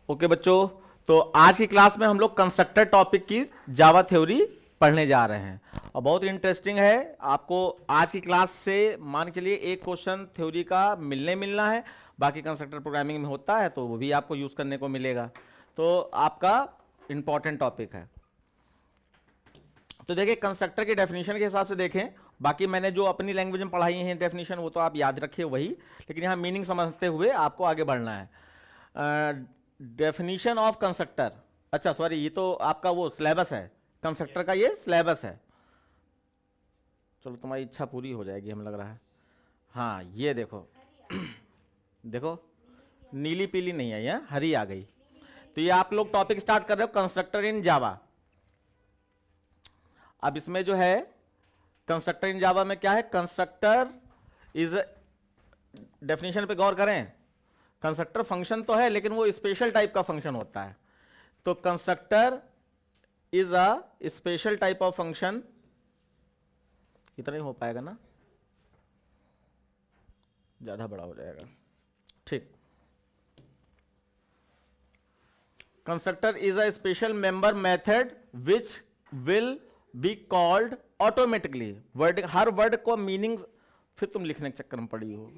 Okay बच्चों, तो आज की क्लास में हम लोग कंस्ट्रक्टर टॉपिक की जावा थ्योरी पढ़ने जा रहे हैं और बहुत इंटरेस्टिंग है। आपको आज की क्लास से मान के चलिए एक क्वेश्चन थ्योरी का मिलना है, बाकी कंस्ट्रक्टर प्रोग्रामिंग में होता है तो वो भी आपको यूज करने को मिलेगा। तो आपका इंपॉर्टेंट टॉपिक है। तो देखिए कंस्ट्रक्टर की डेफिनेशन के हिसाब से देखें, बाकी मैंने जो अपनी लैंग्वेज में पढ़ाई है डेफिनेशन वो तो आप याद रखिए वही, लेकिन यहाँ मीनिंग समझते हुए आपको आगे बढ़ना है। डेफिनेशन ऑफ कंस्ट्रक्टर, अच्छा सॉरी ये तो आपका वो सिलेबस है, कंस्ट्रक्टर का ये सिलेबस है। चलो तुम्हारी इच्छा पूरी हो जाएगी हमें लग रहा है। हाँ ये देखो देखो नीली पीली नहीं आई है, हरी आ गई। तो ये आप लोग टॉपिक स्टार्ट कर रहे हो कंस्ट्रक्टर इन जावा। अब इसमें जो है कंस्ट्रक्टर इन जावा में क्या है, कंस्ट्रक्टर इज, डेफिनेशन पे गौर करें, कंस्ट्रक्टर फंक्शन तो है लेकिन वो स्पेशल टाइप का फंक्शन होता है। तो constructor is a special type of function, इतना ही हो पाएगा ना, ज्यादा बड़ा हो जाएगा, ठीक। Constructor is a special member method which will be called automatically. Word, her word को मीनिंग फिर तुम लिखने के चक्कर में पड़ी हो।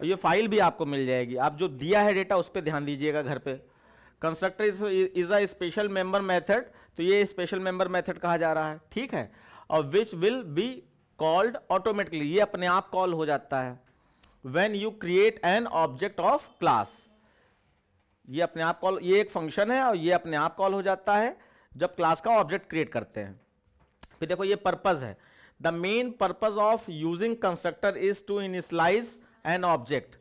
और ये फाइल भी आपको मिल जाएगी, आप जो दिया है डेटा उस पर ध्यान दीजिएगा घर पे। Constructor is a special member method, तो ये स्पेशल मेंबर मेथड कहा जा रहा है, ठीक है। और which will be called automatically, ये अपने आप कॉल हो जाता है। When you create an object of class, ये अपने आप कॉल, ये एक फंक्शन है और ये अपने आप कॉल हो जाता है जब क्लास का ऑब्जेक्ट क्रिएट करते हैं। फिर देखो ये पर्पस है, the main purpose of using constructor is to initialise an object.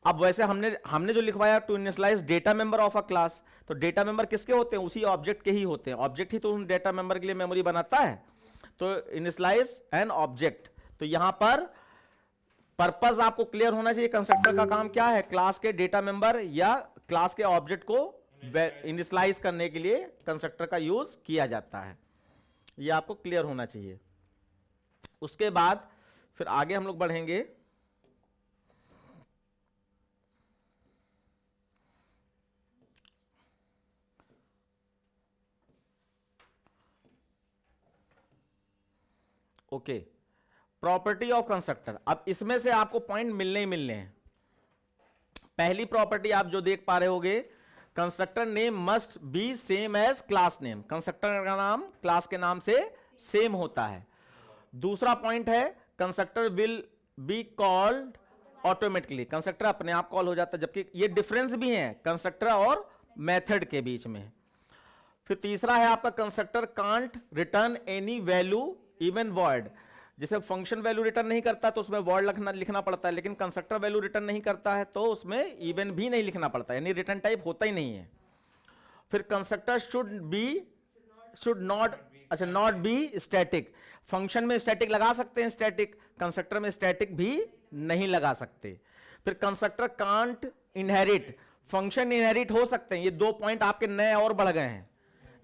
अब वैसे हमने जो लिखवाया to initialise data member of a class, तो डेटा मेंबर किसके होते हैं, उसी ऑब्जेक्ट के ही होते हैं। ऑब्जेक्ट ही तो उन डेटा मेंबर के लिए मेमोरी बनाता है। तो इनिशियलाइज एन ऑब्जेक्ट, तो यहां पर पर्पस आपको क्लियर होना चाहिए। कंस्ट्रक्टर का काम क्या है, क्लास के डेटा मेंबर या क्लास के ऑब्जेक्ट को इनिशियलाइज करने के लिए कंस्ट्रक्टर का यूज किया जाता है, ये आपको क्लियर होना चाहिए। उसके बाद फिर आगे हम लोग बढ़ेंगे। Okay, property of constructor. अब इसमें से आपको पॉइंट मिलने ही मिलने हैं। पहली प्रॉपर्टी आप जो देख पा रहे होगे, constructor name must be same as class name, constructor का नाम क्लास के नाम से सेम होता है। दूसरा पॉइंट है constructor will be called automatically, constructor अपने आप कॉल हो जाता है, जबकि ये डिफरेंस भी है कंस्ट्रक्टर और मेथड के बीच में। फिर तीसरा है आपका constructor can't return any value even void, जैसे फंक्शन वैल्यू रिटर्न नहीं करता तो उसमें वर्ड लिखना पड़ता है, लेकिन कंस्ट्रक्टर वैल्यू रिटर्न नहीं करता है तो उसमें इवन भी नहीं लिखना पड़ता, यानी रिटर्न टाइप होता ही नहीं है। फिर कंस्ट्रक्टर शुड नॉट, अच्छा नॉट बी स्टैटिक, फंक्शन में स्टैटिक लगा सकते हैं स्टैटिक, कंस्ट्रक्टर में स्टैटिक भी नहीं लगा सकते। फिर constructor can't inherit, function inherit हो सकते हैं। ये दो पॉइंट आपके नए और बढ़ गए हैं,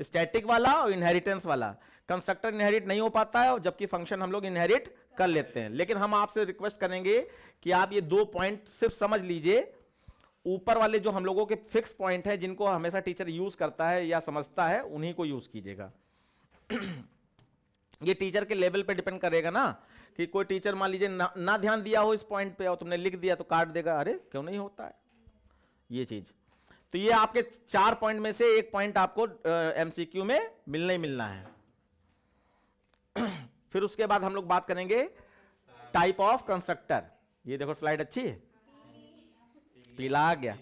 स्टैटिक वाला और इनहेरिटेंस वाला। कंस्ट्रक्टर इनहेरिट नहीं हो पाता है जबकि फंक्शन हम लोग इनहेरिट कर लेते हैं। लेकिन हम आपसे रिक्वेस्ट करेंगे कि आप ये दो पॉइंट सिर्फ समझ लीजिए, ऊपर वाले जो हम लोगों के फिक्स पॉइंट है जिनको हमेशा टीचर यूज करता है या समझता है उन्हीं को यूज कीजिएगा। ये टीचर के लेवल पे डिपेंड करेगा ना, कि कोई टीचर मान लीजिए ना ध्यान दिया हो इस पॉइंट पे और तुमने लिख दिया तो काट देगा, अरे क्यों नहीं होता है ये चीज। तो ये आपके 4 पॉइंट में से एक पॉइंट आपको एमसीक्यू में मिलना ही मिलना है। फिर उसके बाद हम लोग बात करेंगे टाइप ऑफ कंस्ट्रक्टर। ये देखो स्लाइड अच्छी है, पीला आ गया।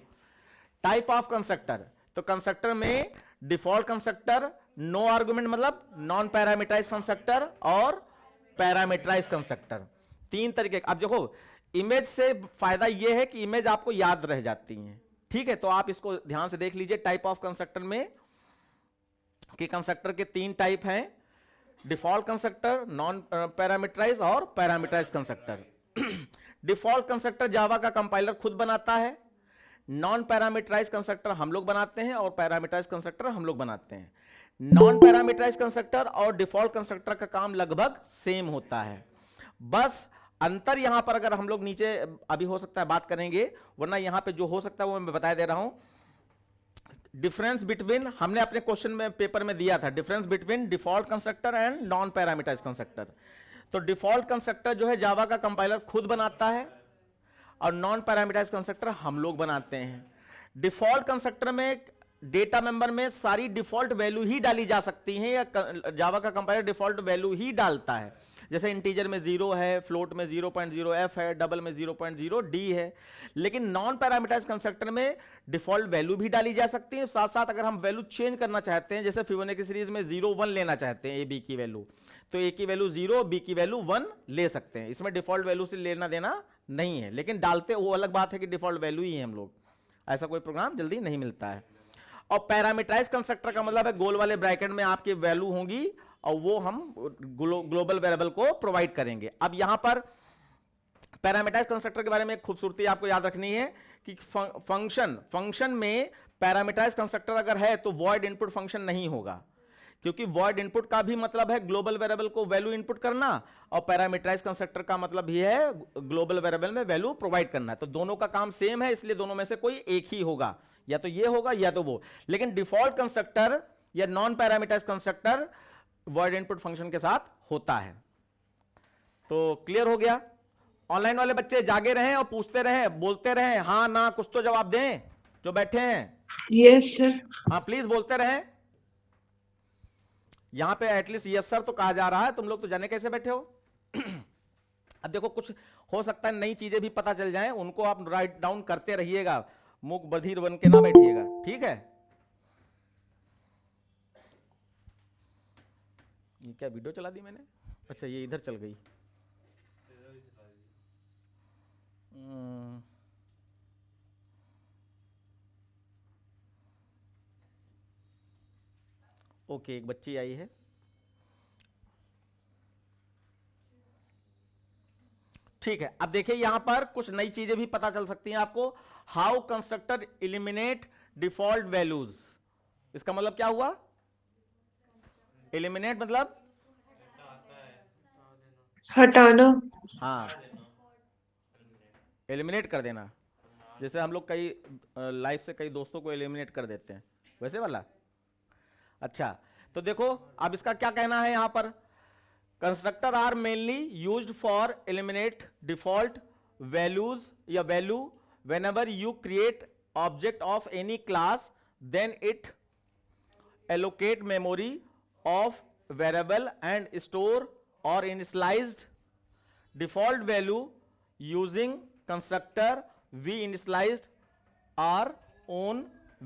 टाइप ऑफ कंस्ट्रक्टर, तो कंस्ट्रक्टर में डिफॉल्ट कंस्ट्रक्टर, नो आर्गुमेंट मतलब नॉन पैरामीटराइज कंस्ट्रक्टर और पैरामीटराइज कंस्ट्रक्टर, तीन तरीके। अब देखो इमेज से फायदा यह है कि इमेज आपको याद रह जाती है, ठीक है। तो आप इसको ध्यान से देख लीजिए टाइप ऑफ कंस्ट्रक्टर में कि कंस्ट्रक्टर के 3 टाइप हैं, डिफॉल्ट कंस्ट्रक्टर, नॉन पैरामीटराइज और पैरामीटराइज कंस्ट्रक्टर। डिफॉल्ट कंस्ट्रक्टर जावा का कंपाइलर खुद बनाता है, नॉन पैरामीटराइज कंस्ट्रक्टर हम लोग बनाते हैं और पैरामीटराइज कंस्ट्रक्टर हम लोग बनाते हैं। नॉन पैरामीटराइज कंस्ट्रक्टर और डिफॉल्ट कंस्ट्रक्टर का काम लगभग सेम होता है, बस अंतर यहां पर अगर हम लोग नीचे अभी हो सकता है बात करेंगे, वरना यहां पे जो हो सकता है वो मैं बता दे रहा हूं। डिफरेंस बिटवीन, हमने अपने क्वेश्चन में पेपर में दिया था, difference between default constructor and non parameterised constructor. तो डिफॉल्ट कंस्ट्रक्टर जो है जावा का कंपाइलर खुद बनाता है और नॉन पैरामीटराइज्ड कंस्ट्रक्टर हम लोग बनाते हैं। डिफॉल्ट कंस्ट्रक्टर में डेटा मेंबर में सारी डिफॉल्ट वैल्यू ही डाली जा सकती हैं, या जावा का कंपाइलर डिफॉल्ट वैल्यू ही डालता है। जैसे इंटीजर में 0 है, फ्लोट में 0.0 f है, डबल में 0.0 d है। लेकिन नॉन पैरामीटराइज्ड कंस्ट्रक्टर में डिफॉल्ट वैल्यू भी डाली जा सकती है, साथ साथ अगर हम वैल्यू चेंज करना चाहते हैं, जैसे फिबोनाची सीरीज में 0 1 लेना चाहते हैं ए बी की वैल्यू, तो ए की वैल्यू 0, बी की वैल्यू 1 ले सकते हैं। इसमें डिफॉल्ट वैल्यू से लेना देना नहीं है, लेकिन डालते वो अलग बात है कि डिफॉल्ट वैल्यू ही है हम लोग, ऐसा कोई प्रोग्राम जल्दी नहीं मिलता है। और पैरामीटराइज कंस्ट्रक्टर का मतलब है गोल वाले ब्रैकेट में आपकी वैल्यू होंगी और वो हम ग्लोबल वेरिएबल को प्रोवाइड करेंगे। अब यहां पर पैरामीटराइज कंस्ट्रक्टर के बारे में एक खूबसूरती आपको याद रखनी है कि फंक्शन में पैरामीटराइज कंस्ट्रक्टर अगर है तो वॉइड इनपुट फंक्शन नहीं होगा, क्योंकि वॉइड इनपुट का भी मतलब है ग्लोबल वेरिएबल को वैल्यू इनपुट करना, और पैरामीटराइज कंस्ट्रक्टर का मतलब भी है ग्लोबल वेरिएबल में वैल्यू प्रोवाइड करना। तो दोनों का काम सेम है, इसलिए दोनों में से कोई एक ही होगा, या तो ये होगा या तो वो। लेकिन डिफॉल्ट कंस्ट्रक्टर या non parameterise constructor void input function के साथ होता है। तो क्लियर हो गया? ऑनलाइन वाले बच्चे जागे रहें और पूछते रहें, बोलते रहें, हाँ ना कुछ तो जवाब दें जो बैठे हैं। Yes sir. हाँ प्लीज बोलते रहें। यहां पे एटलीस्ट यस सर तो कहा जा रहा है, तुम लोग तो जाने कैसे बैठे हो। अब देखो कुछ हो सकता है नई चीजें भी पता चल जाएं, उनको आप राइट डाउन करते रहिएगा, मूक बधिर बन के ना बैठिएगा, ठीक है। ये क्या वीडियो चला दी मैंने? अच्छा ये इधर चल गई। ओके एक बच्ची आई है। ठीक है, अब देखिए यहां पर कुछ नई चीजें भी पता चल सकती हैं आपको। How constructor eliminate default values, इसका मतलब क्या हुआ? एलिमिनेट मतलब हटाना। हाँ, एलिमिनेट कर देना। जैसे हम लोग कई लाइफ से कई दोस्तों को एलिमिनेट कर देते हैं, वैसे वाला। अच्छा तो देखो अब इसका क्या कहना है यहां पर। Constructor are mainly used for eliminate default values या value whenever you create object of any class, then it allocate memory of variable and store or initialized default value using constructor we initialized our own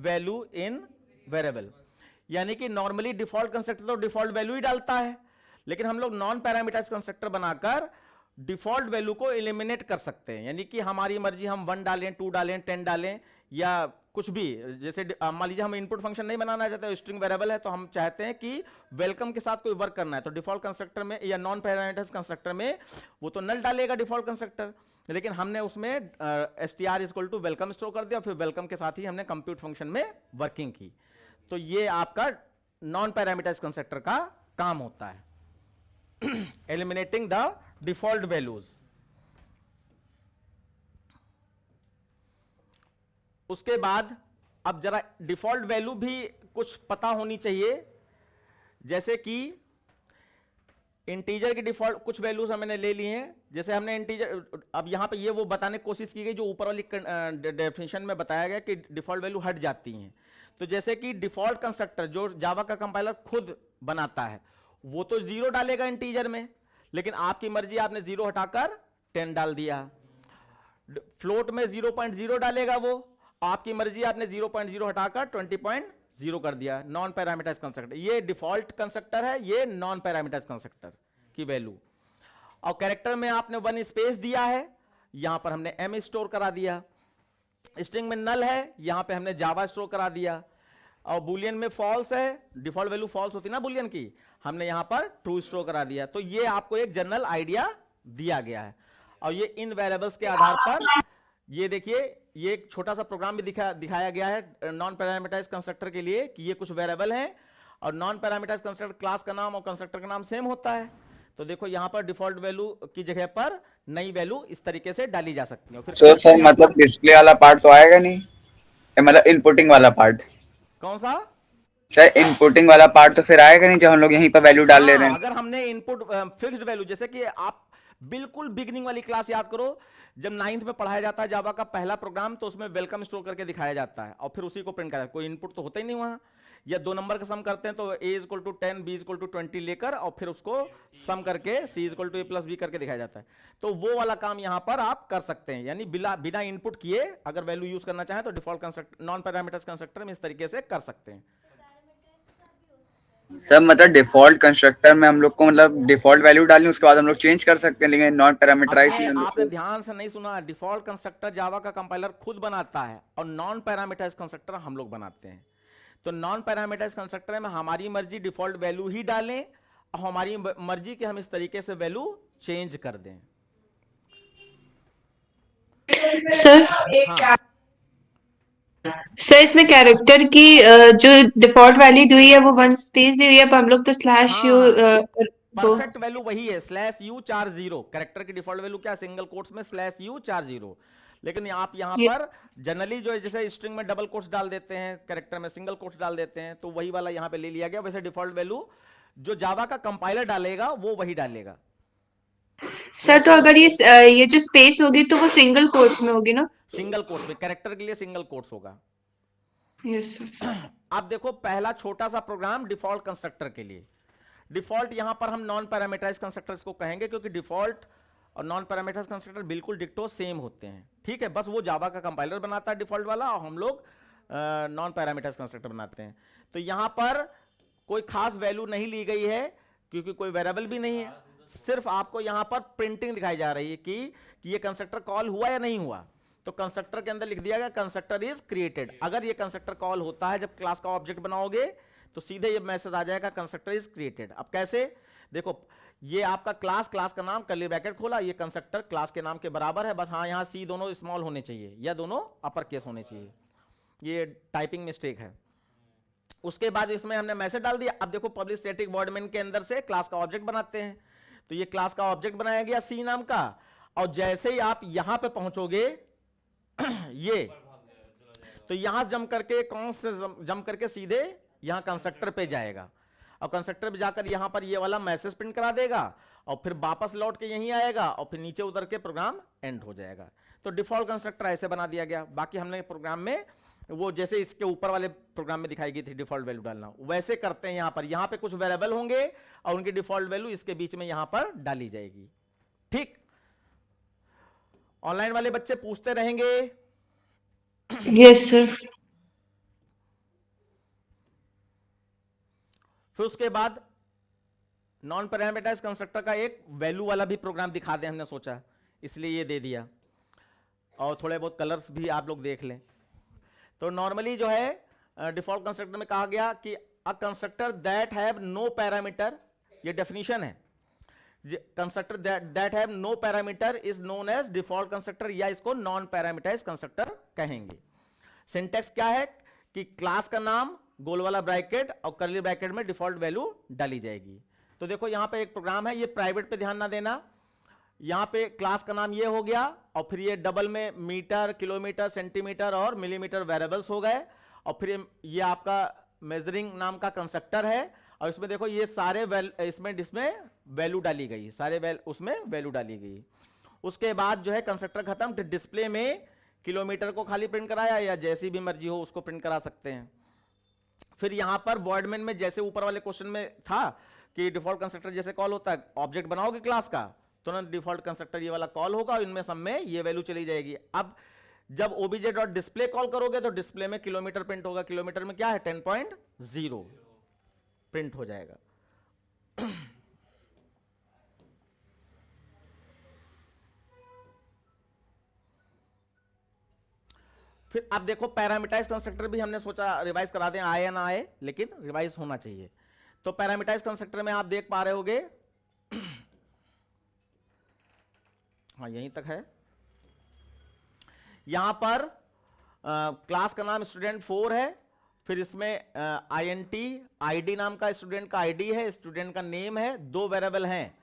value in variable। यानी कि normally default constructor तो default value ही डालता है, लेकिन हम लोग non parameterised constructor बनाकर default value को एलिमिनेट कर सकते हैं। यानी कि हमारी मर्जी, हम 1 डालें, 2 डालें, 10 डालें या कुछ भी। जैसे मान लीजिए हम इनपुट फंक्शन नहीं बनाना चाहते, स्ट्रिंग वेरिएबल है, तो हम चाहते हैं कि वेलकम के साथ कोई वर्क करना है, तो डिफॉल्ट कंस्ट्रक्टर में या नॉन पैरामीटराइज्ड कंस्ट्रक्टर में वो तो नल डालेगा डिफॉल्ट कंस्ट्रक्टर, लेकिन हमने उसमें str equal to welcome store कर दिया, फिर वेलकम के साथ ही हमने कंप्यूट फंक्शन में वर्किंग की। तो ये आपका नॉन पैरामीटराइज्ड कंस्ट्रक्टर का काम होता है, एलिमिनेटिंग द डिफॉल्ट वैल्यूज। उसके बाद अब जरा डिफॉल्ट वैल्यू भी कुछ पता होनी चाहिए, जैसे कि इंटीजर की डिफॉल्ट कुछ वैल्यूज हमने ले ली हैं। जैसे हमने इंटीजर, अब यहां पे ये वो बताने की कोशिश की गई जो ऊपर वाली डेफिनेशन में बताया गया कि डिफॉल्ट वैल्यू हट जाती हैं। तो जैसे कि डिफॉल्ट कंस्ट्रक्टर जो जावा का कंपाइलर खुद बनाता है वो तो 0 डालेगा इंटीजर में, लेकिन आपकी मर्जी, आपने 0 हटाकर 10 डाल दिया। फ्लोट में 0.0 डालेगा वो, आपकी मर्जी, आपने 0.0 हटाकर 20.0 कर दिया। नॉन पैरामीटराइज्ड कंस्ट्रक्टर, ये डिफॉल्ट कंस्ट्रक्टर है, ये नॉन पैरामीटराइज्ड कंस्ट्रक्टर की वैल्यू। और कैरेक्टर में आपने 1 स्पेस दिया है, यहां पर हमने m स्टोर करा दिया। स्ट्रिंग में नल है, यहां पे हमने जावा स्टोर करा दिया। और बुलियन में फॉल्स है, डिफॉल्ट वैल्यू फॉल्स होती ना बुलियन की, हमने यहां पर ट्रू स्टोर करा दिया। तो ये आपको एक जनरल आइडिया दिया गया है। और ये इन वेरिएबल्स के आधार पर, ये देखिए ये एक छोटा सा प्रोग्राम भी दिखाया गया है नॉन पैरामीटराइज्ड कंस्ट्रक्टर के लिए कि ये कुछ वेरिएबल हैं और नॉन पैरामीटराइज्ड कंस्ट्रक्टर क्लास का नाम और कंस्ट्रक्टर का नाम सेम होता है। तो देखो यहां पर डिफॉल्ट वैल्यू की जगह पर नई वैल्यू इस तरीके से डाली जा सकती है। फिर सर मतलब डिस्प्ले वाला पार्ट तो आएगा नहीं, मतलब इनपुटिंग वाला पार्ट? कौन सा? सर इनपुटिंग वाला पार्ट तो फिर आएगा नहीं जब हम लोग यहीं पर वैल्यू डाल ले रहे हैं। अगर हमने इनपुट फिक्स्ड वैल्यू, जैसे कि आप बिल्कुल बिगनिंग वाली क्लास याद करो, जब 9th में पढ़ाया जाता है जावा का पहला प्रोग्राम, तो उसमें वेलकम स्टोर करके दिखाया जाता है और फिर उसी को प्रिंट करा, कोई इनपुट तो होता ही नहीं वहां। या 2 नंबर का सम करते हैं तो a = 10 b = 20 लेकर और फिर उसको सम करके c = a + b करके दिखाया जाता है। तो वो वाला काम यहां पर आप कर सकते हैं, यानी बिना इनपुट किए अगर वैल्यू यूज करना चाहें तो default constructor, non parameters constructor में इस तरीके से कर सकते हैं। सर मतलब डिफॉल्ट कंस्ट्रक्टर में हम लोग को मतलब डिफॉल्ट वैल्यू डालनी, उसके बाद हम लोग चेंज कर सकते हैं, लेकिन नॉन पैरामीटराइज ही हम लोग आपने को। ध्यान से नहीं सुना, डिफॉल्ट कंस्ट्रक्टर जावा का कंपाइलर खुद बनाता है और नॉन पैरामीटराइज्ड कंस्ट्रक्टर हम लोग बनाते हैं। तो नॉन पैरामीटराइज्ड कंस्ट्रक्टर में हमारी मर्जी डिफॉल्ट वैल्यू ही डालें और हमारी मर्जी कि हम इस तरीके से वैल्यू चेंज कर दें। सर हाँ, सर इसमें कैरेक्टर की जो डिफॉल्ट वैल्यू दी हुई है वो 1 स्पेस दी हुई है, पर हम लोग तो स्लैश यू हाँ, वो परफेक्ट वैल्यू वही है /u40। कैरेक्टर की डिफॉल्ट वैल्यू क्या, सिंगल कोट्स में /u40। लेकिन आप यहां ये पर जनरली जो है जैसे स्ट्रिंग में डबल कोट्स डाल देते हैं, कैरेक्टर में सिंगल कोट्स डाल देते हैं, तो वही वाला यहां पे ले लिया गया। वैसे डिफॉल्ट वैल्यू जो जावा का कंपाइलर डालेगा वो वही डालेगा। सर तो अगर ये जो स्पेस होगी तो वो सिंगल कोट्स में होगी ना? सिंगल कोट्स में, कैरेक्टर के लिए सिंगल कोट्स होगा। Yes sir. अब देखो पहला छोटा सा प्रोग्राम डिफॉल्ट कंस्ट्रक्टर के लिए। डिफॉल्ट यहां पर हम नॉन पैरामीटराइज्ड कंस्ट्रक्टर्स को कहेंगे, क्योंकि डिफॉल्ट और नॉन पैरामीटराइज्ड कंस्ट्रक्टर बिल्कुल डिक्टो सेम होते हैं। ठीक है, बस वो जावा का कंपाइलर बनाता है डिफॉल्ट वाला और हम लोग नॉन पैरामीटराइज्ड कंस्ट्रक्टर बनाते हैं। तो यहां पर कोई खास वैल्यू नहीं ली गई है क्योंकि कोई वेरिएबल भी नहीं है, सिर्फ आपको यहां पर प्रिंटिंग दिखाई जा रही है कि ये कंस्ट्रक्टर कॉल हुआ या नहीं हुआ। तो कंस्ट्रक्टर के अंदर लिख दिया गया कंस्ट्रक्टर इज क्रिएटेड। अगर ये कंस्ट्रक्टर कॉल होता है जब क्लास का ऑब्जेक्ट बनाओगे तो सीधे ये मैसेज आ जाएगा कंस्ट्रक्टर इज क्रिएटेड। अब कैसे, देखो ये आपका क्लास का नाम कर्ली ब्रैकेट खोला, ये कंस्ट्रक्टर क्लास के नाम के बराबर है, बस हाँ यहाँ सी दोनों स्मॉल होने चाहिए या दोनों अपर केस होने चाहिए, ये टाइपिंग मिस्टेक है। उसके बाद इसमें हमने मैसेज डाल दिया। अब देखो पब्लिक स्टैटिक वॉइड मेन के अंदर से क्लास का ऑब्जेक्ट बनाते हैं, तो ये क्लास का ऑब्जेक्ट बनाया गया सी नाम का, और जैसे ही आप यहां पे पहुंचोगे ये तो यहां जम करके कौन से जम करके सीधे यहां कंस्ट्रक्टर पे जाएगा और कंस्ट्रक्टर पे जाकर यहां पर ये वाला मैसेज प्रिंट करा देगा और फिर वापस लौट के यहीं आएगा और फिर नीचे उतर के प्रोग्राम एंड हो जाएगा। तो डिफॉल्ट कंस्ट्रक्टर ऐसे बना दिया गया। बाकी हमने प्रोग्राम में वो जैसे इसके ऊपर वाले प्रोग्राम में दिखाई गई थी डिफॉल्ट वैल्यू डालना, वैसे करते हैं यहां पे कुछ वेरिएबल होंगे और उनकी डिफॉल्ट वैल्यू इसके बीच में यहां पर डाली जाएगी। ठीक, ऑनलाइन वाले बच्चे पूछते रहेंगे। Yes sir. फिर उसके बाद नॉन पैरामीटराइज्ड कंस्ट्रक्टर का एक वैल्यू वाला भी प्रोग्राम दिखा दें, हमने सोचा इसलिए ये दे दिया, और थोड़े बहुत कलर्स भी आप लोग देख लें। तो नॉर्मली जो है डिफॉल्ट कंस्ट्रक्टर में कहा गया कि a constructor that have no parameter, ये डेफिनेशन है, constructor that have no parameter is known as default constructor, या इसको नॉन पैरामीटराइज्ड कंस्ट्रक्टर कहेंगे। सिंटैक्स क्या है कि क्लास का नाम गोल वाला ब्रैकेट और कर्ली ब्रैकेट में डिफॉल्ट वैल्यू डाली जाएगी। तो देखो यहां पे एक प्रोग्राम है, ये प्राइवेट पे ध्यान ना देना, यहां पे क्लास का नाम ये हो गया और फिर ये डबल में मीटर, किलोमीटर, सेंटीमीटर और मिलीमीटर वेरिएबल्स हो गए, और फिर ये आपका मेजरिंग नाम का कंस्ट्रक्टर है, और इसमें देखो ये सारे इसमें वैल्यू डाली गई, सारे उसमें वैल्यू डाली गई। उसके बाद जो है कंस्ट्रक्टर खत्म, तो डिस्प्ले में किलोमीटर को खाली प्रिंट कराया या जैसी भी मर्जी हो उसको प्रिंट करा सकते हैं। फिर यहां पर वॉइड मेन में जैसे ऊपर वाले क्वेश्चन में था कि डिफॉल्ट कंस्ट्रक्टर जैसे कॉल होता है, ऑब्जेक्ट बनाओगे क्लास का तो ना डिफॉल्ट कंस्ट्रक्टर ये वाला कॉल होगा और इनमें सब में ये वैल्यू चली जाएगी। अब जब obj.display कॉल करोगे तो डिस्प्ले में किलोमीटर प्रिंट होगा, किलोमीटर में क्या है 10.0 प्रिंट हो जाएगा। फिर अब देखो पैरामीटराइज्ड कंस्ट्रक्टर भी हमने सोचा रिवाइज करा दें, आए या ना आए लेकिन रिवाइज होना चाहिए। तो पैरामीटराइज्ड कंस्ट्रक्टर में आप देख पा रहे होगे हाँ यहीं तक है, यहां पर क्लास का नाम स्टूडेंट 4 है, फिर इसमें INT ID नाम का स्टूडेंट का ID है, स्टूडेंट का नेम है, 2 वेरिएबल हैं।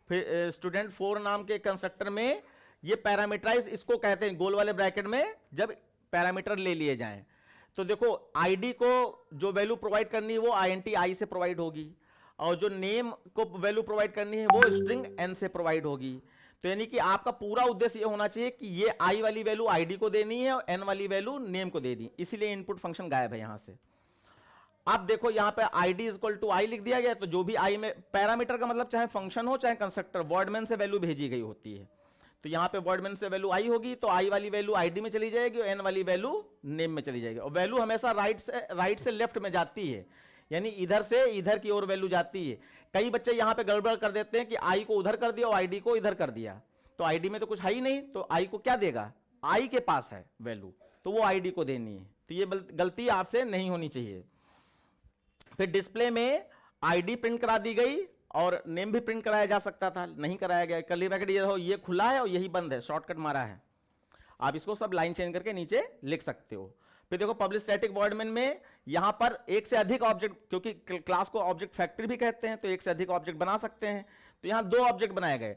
फिर स्टूडेंट 4 नाम के कंस्ट्रक्टर में ये पैरामीटराइज इसको कहते हैं गोल वाले ब्रैकेट में जब पैरामीटर ले लिए जाएं। तो देखो आईडी को जो वैल्यू प्रोवाइड करनी है वो आईएनटी आई से प्रोवाइड होगी, और जो नेम को वैल्यू प्रोवाइड करनी है वो स्ट्रिंग एन से प्रोवाइड होगी। तो यानी कि आपका पूरा उद्देश्य ये होना चाहिए कि ये आई वाली वैल्यू आईडी को देनी है और एन वाली वैल्यू नेम को दे दी, इसीलिए इनपुट फंक्शन गायब है यहां से। अब देखो यहां पे id इज इक्वल टू आई लिख दिया गया, तो जो भी आई में पैरामीटर का मतलब चाहे फंक्शन हो चाहे कंस्ट्रक्टर, वर्डमेन से वैल्यू भेजी गई होती है। तो यहां पे वर्डमेन से वैल्यू आई होगी, तो आई वाली वैल्यू आईडी में चली जाएगी और एन वाली वैल्यू नेम में चली जाएगी। और वैल्यू हमेशा राइट से लेफ्ट में जाती है, यानी इधर से इधर की ओर वैल्यू जाती है। कई बच्चे यहां पे गड़बड़ कर देते हैं कि आई को उधर कर दिया और आईडी को इधर कर दिया, तो आईडी में तो कुछ है ही नहीं, तो आई को क्या देगा, आई के पास है वैल्यू तो वो आईडी को देनी है। तो ये गलती आपसे नहीं होनी चाहिए। फिर डिस्प्ले में आईडी प्रिंट करा दी गई और नेम भी प्रिंट कराया जा सकता था, नहीं कराया गया। कर्ली ब्रैकेट ये खुला है और यही बंद है, शॉर्टकट मारा है। आप इसको सब लाइन चेंज करके नीचे लिख सकते हो। फिर देखो पब्लिक स्टैटिक वर्डमेन में यहां पर एक से अधिक ऑब्जेक्ट, क्योंकि क्लास को ऑब्जेक्ट फैक्ट्री भी कहते हैं, तो एक से अधिक ऑब्जेक्ट बना सकते हैं। तो यहां दो ऑब्जेक्ट बनाए गए,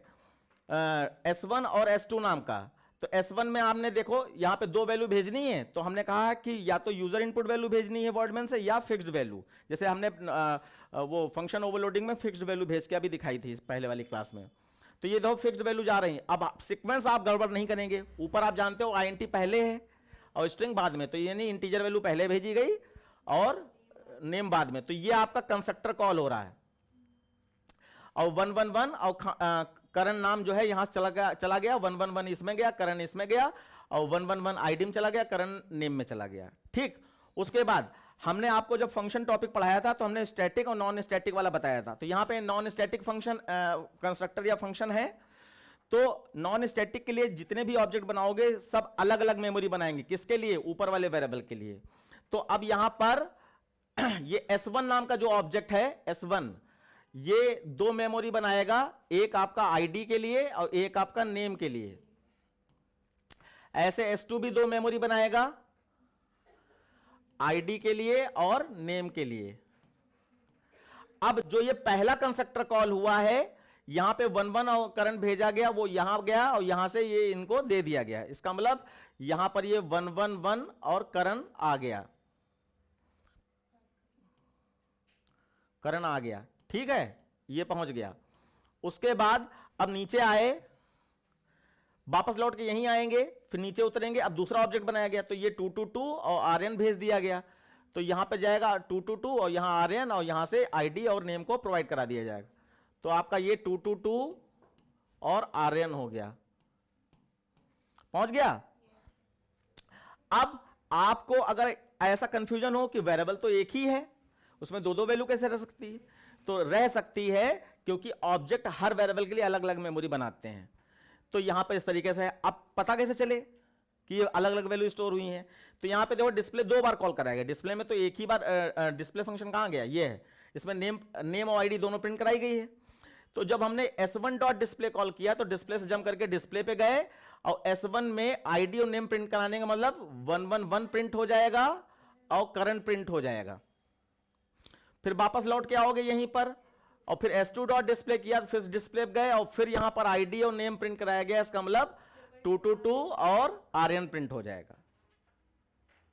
S1 और S2 नाम का। तो S1 में आपने देखो यहां पे दो वैल्यू भेजनी है, तो हमने कहा कि या तो यूजर इनपुट वैल्यू भेजनी है वर्डमेन से या फिक्स्ड वैल्यू, जैसे हमने वो फंक्शन ओवरलोडिंग में फिक्स्ड वैल्यू भेज के अभी दिखाई थी इस पहले वाली क्लास में। तो ये दो फिक्स्ड वैल्यू जा रही है। अब सीक्वेंस आप गड़बड़ नहीं करेंगे, ऊपर आप जानते हो आईएनटी पहले है और स्ट्रिंग बाद में, तो यानी इंटीजर वैल्यू पहले भेजी गई और नेम बाद में, तो ये आपका कंस्ट्रक्टर कॉल हो रहा है। और 111 और करण नाम जो है यहां चला गया 111 इसमें गया, करण इसमें गया, और 111 आईडी में चला गया, करण नेम में चला गया। ठीक, उसके बाद हमने आपको जब फंक्शन टॉपिक पढ़ाया था तो हमने स्टैटिक और नॉन स्टैटिक वाला बताया था। तो यहां पे नॉन स्टैटिक फंक्शन कंस्ट्रक्टर या फंक्शन है, तो नॉन स्टैटिक के लिए जितने भी ऑब्जेक्ट बनाओगे सब अलग अलग मेमोरी बनाएंगे, किसके लिए, ऊपर वाले वेरिएबल के लिए। तो अब यहां पर ये S1 नाम का जो ऑब्जेक्ट है S1, ये दो मेमोरी बनाएगा, एक आपका आईडी के लिए और एक आपका नेम के लिए। ऐसे S2 भी दो मेमोरी बनाएगा, आईडी के लिए और नेम के लिए। अब जो ये पहला कंस्ट्रक्टर कॉल हुआ है, यहां पे 11 और करंट भेजा गया, वो यहां गया और यहां से ये इनको दे दिया गया। इसका मतलब यहां पर ये 111 और करण आ गया, करण आ गया। ठीक है, ये पहुंच गया। उसके बाद अब नीचे आए, वापस लौट के यहीं आएंगे, फिर नीचे उतरेंगे। अब दूसरा ऑब्जेक्ट बनाया गया, तो ये 222 और आर्यन भेज दिया गया, तो यहां पे जाएगा 222 और यहां आर्यन, और यहां से आईडी और नेम को प्रोवाइड करा दिया जाएगा। तो आपका ये 222 और आर्यन हो गया, पहुंच गया। अब आपको अगर ऐसा कंफ्यूजन हो कि वेरिएबल तो एक ही है, उसमें दो दो वैल्यू कैसे रह सकती है, तो रह सकती है क्योंकि ऑब्जेक्ट हर वेरिएबल के लिए अलग अलग मेमोरी बनाते हैं। तो यहां पर इस तरीके से है। अब पता कैसे चले कि ये अलग अलग वैल्यू स्टोर हुई हैं, तो यहां पे देखो डिस्प्ले दो बार कॉल कराएगा। डिस्प्ले में तो एक ही बार डिस्प्ले फंक्शन कहां गया, ये है, इसमें नेम और आईडी दोनों प्रिंट कराई गई है। तो जब हमने S1 डॉट डिस्प्ले कॉल किया तो डिस्प्ले से जंप करके डिस्प्ले पे गए, और S1 में आईडी और नेम प्रिंट कराने का मतलब 111 प्रिंट हो जाएगा और करंट प्रिंट हो जाएगा। फिर वापस लौट के आओगे यहीं पर, और फिर S2 डॉट डिस्प्ले किया, फिर डिस्प्ले गए और फिर यहां पर आईडी और नेम प्रिंट कराया गया। इसका मतलब 222 और आर्यन प्रिंट हो जाएगा।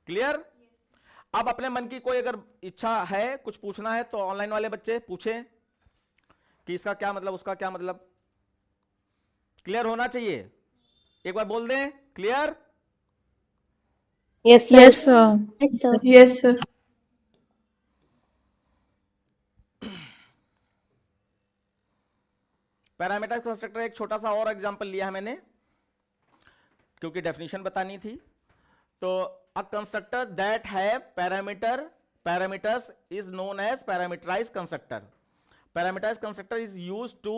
क्लियर? अब अपने मन की कोई अगर इच्छा है, कुछ पूछना है, तो ऑनलाइन वाले बच्चे पूछें कि इसका क्या मतलब, उसका क्या मतलब। क्लियर होना चाहिए, एक बार बोल दें clear. Yes, sir. Yes, sir. Yes, sir. Yes, sir. Parameter constructor एक छोटा सा और एग्जांपल लिया है मैंने, क्योंकि डेफिनेशन बतानी थी। तो a constructor that have parameters is known as parameterise constructor. Parameterise constructor is used to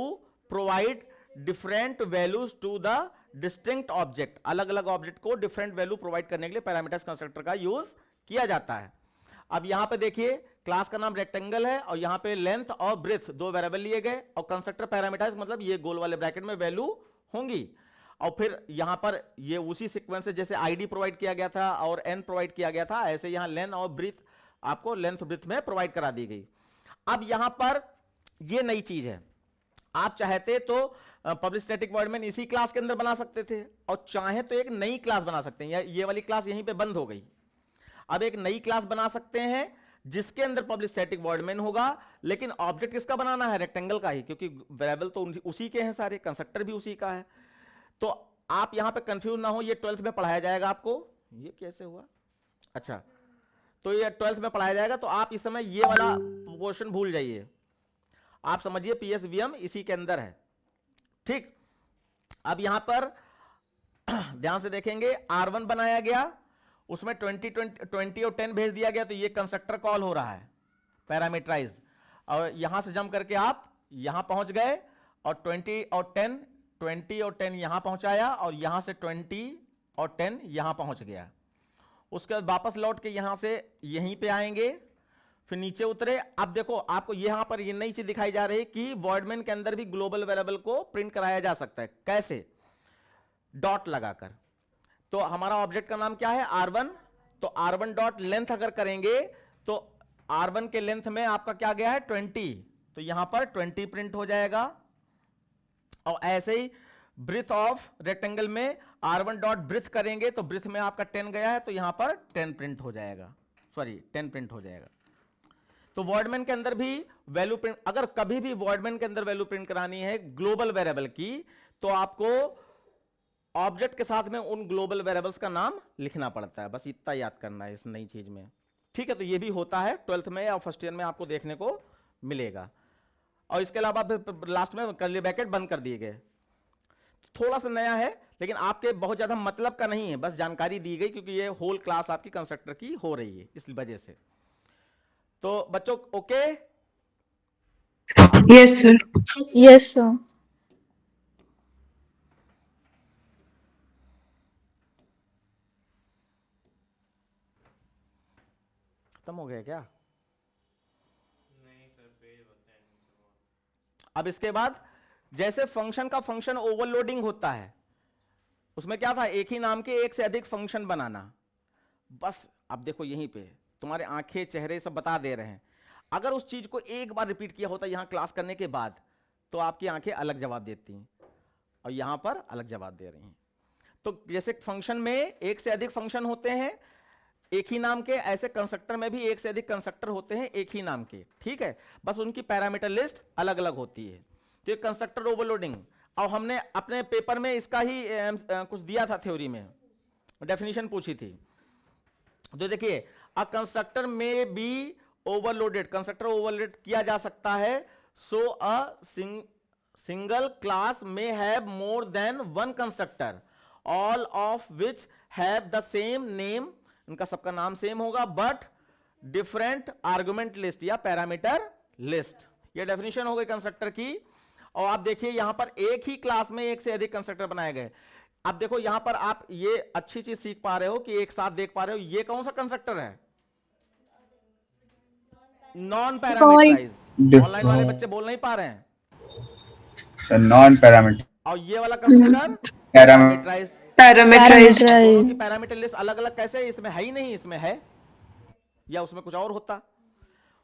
provide different values to the distinct object. अलग अलग ऑब्जेक्ट को डिफरेंट वैल्यू प्रोवाइड करने के लिए पैरामीटराइज कंस्ट्रक्टर का यूज किया जाता है। अब यहां पे देखिए, क्लास का नाम रेक्टेंगल है और यहां पे लेंथ और ब्रेथ दो वेरिएबल लिए गए, और कंस्ट्रक्टर पैरामीटराइज मतलब ये गोल वाले ब्रैकेट में वैल्यू होंगी। और फिर यहां पर ये उसी सीक्वेंस से जैसे आईडी प्रोवाइड किया गया था और एन प्रोवाइड किया गया था, ऐसे यहां लेंथ और ब्रीथ आपको लेंथ ब्रीथ में प्रोवाइड करा दी गई। अब यहां पर ये नई चीज है, आप चाहते तो पब्लिक स्टैटिक वर्डमेन इसी क्लास के अंदर बना सकते थे, और चाहे तो एक नई क्लास बना सकते हैं। ये वाली क्लास यहीं पे बंद हो गई। अब एक नई क्लास बना सकते हैं जिसके अंदर पब्लिक स्टैटिक वॉइड मेन होगा, लेकिन ऑब्जेक्ट किसका बनाना है? रेक्टेंगल का ही, क्योंकि वेरिएबल तो उसी के हैं सारे, कंस्ट्रक्टर भी उसी का है। तो आप यहां पे कंफ्यूज ना हो, ये 12th में पढ़ाया जाएगा आपको। ये कैसे हुआ? अच्छा, तो ये 12th में पढ़ाया जाएगा, तो आप इस समय ये वाला पोर्शन भूल जाइए, आप समझिए पीएसवीएम इसी के अंदर है। ठीक, अब यहां पर ध्यान से देखेंगे, R1 बनाया गया, उसमें 20 और 10 भेज दिया गया, तो ये कंस्ट्रक्टर कॉल हो रहा है पैरामीटराइज, और यहां से जंप करके आप यहां पहुंच गए और 20 और 10 यहां पहुंचाया, और यहां से 20 और 10 यहां पहुंच गया। उसके बाद वापस लौट के यहां से यहीं पे आएंगे, फिर नीचे उतरे। अब देखो आपको यहां पर ये नई चीज दिखाई जा रही है कि वॉइड मेन के अंदर भी ग्लोबल वेरिएबल को प्रिंट कराया जा सकता है। कैसे? डॉट लगाकर। तो हमारा ऑब्जेक्ट का नाम क्या है? R1। तो R1 डॉट लेंथ अगर करेंगे तो R1 के लेंथ में आपका क्या गया है? 20, तो यहां पर 20 प्रिंट हो जाएगा। और ऐसे ही ब्रीथ ऑफ रेक्टेंगल में R1 डॉट ब्रीथ करेंगे तो ब्रीथ में आपका 10 गया है, तो यहां पर 10 प्रिंट हो जाएगा, 10 प्रिंट हो जाएगा। तो वॉइडमेन के अंदर भी वैल्यू प्रिंट, अगर कभी भी वॉइडमेन के अंदर वैल्यू प्रिंट करानी है ग्लोबल वेरिएबल की, तो आपको ऑब्जेक्ट के साथ में उन ग्लोबल वेरिएबल्स का नाम लिखना पड़ता है, बस इतना याद करना है इस नई चीज में। ठीक है, तो ये भी होता है 12th में या फर्स्ट ईयर में आपको देखने को मिलेगा। और इसके अलावा लास्ट में कर्ली ब्रैकेट बंद कर दिए गए, थोड़ा सा नया है, लेकिन आपके बहुत ज्यादा मतलब का नहीं है, बस जानकारी दी गई क्योंकि ये होल क्लास आपकी कंस्ट्रक्टर की हो रही है, इस वजह से। तो बच्चों okay? Yes sir. Yes sir. खत्म हो गया क्या? नहीं सर, पेज बचे हैं। अब इसके बाद जैसे फंक्शन का फंक्शन ओवरलोडिंग होता है, उसमें क्या था? एक ही नाम के एक से अधिक फंक्शन बनाना। बस अब देखो यहीं पे तुम्हारे आंखें चेहरे सब बता दे रहे हैं। अगर उस चीज को एक बार रिपीट किया होता यहां क्लास करने के बाद, तो आपकी आंखें अलग जवाब देती हैं, और यहां पर अलग जवाब दे रही हैं। तो जैसे फंक्शन में एक से अधिक फंक्शन होते हैं एक ही नाम के, ऐसे कंस्ट्रक्टर में भी एक से अधिक कंस्ट्रक्टर होते हैं एक ही नाम के। ठीक है, बस उनकी पैरामीटर लिस्ट अलग अलग होती है। तो ये कंस्ट्रक्टर ओवरलोडिंग, और हमने अपने पेपर में इसका ही कुछ दिया था, थ्योरी में डेफिनेशन पूछी थी। तो देखिए, अ कंस्ट्रक्टर में बी ओवरलोडेड, कंस्ट्रक्टर ओवरलोड किया जा सकता है। सो अ सिंगल क्लास में have more than one constructor, all of which have the same name, इनका सबका नाम सेम होगा, बट डिफरेंट आर्गुमेंट लिस्ट या पैरामीटर लिस्ट। ये डेफिनेशन हो गई कंस्ट्रक्टर की। और आप देखिए यहां पर एक ही क्लास में एक से अधिक कंस्ट्रक्टर बनाए गए। अब देखो यहां पर आप ये अच्छी चीज सीख पा रहे हो कि एक साथ देख पा रहे हो, ये कौन सा कंस्ट्रक्टर है? Non parameterise. ऑनलाइन वाले बच्चे बोल नहीं पा रहे हैं। Non parameter. और ये वाला कंस्ट्रक्टर पैरामीटराइज। पैरामीटराइज्ड। दोनों की पैरामीटर लिस्ट अलग अलग कैसे है? इसमें है ही नहीं, इसमें है, या उसमें कुछ और होता।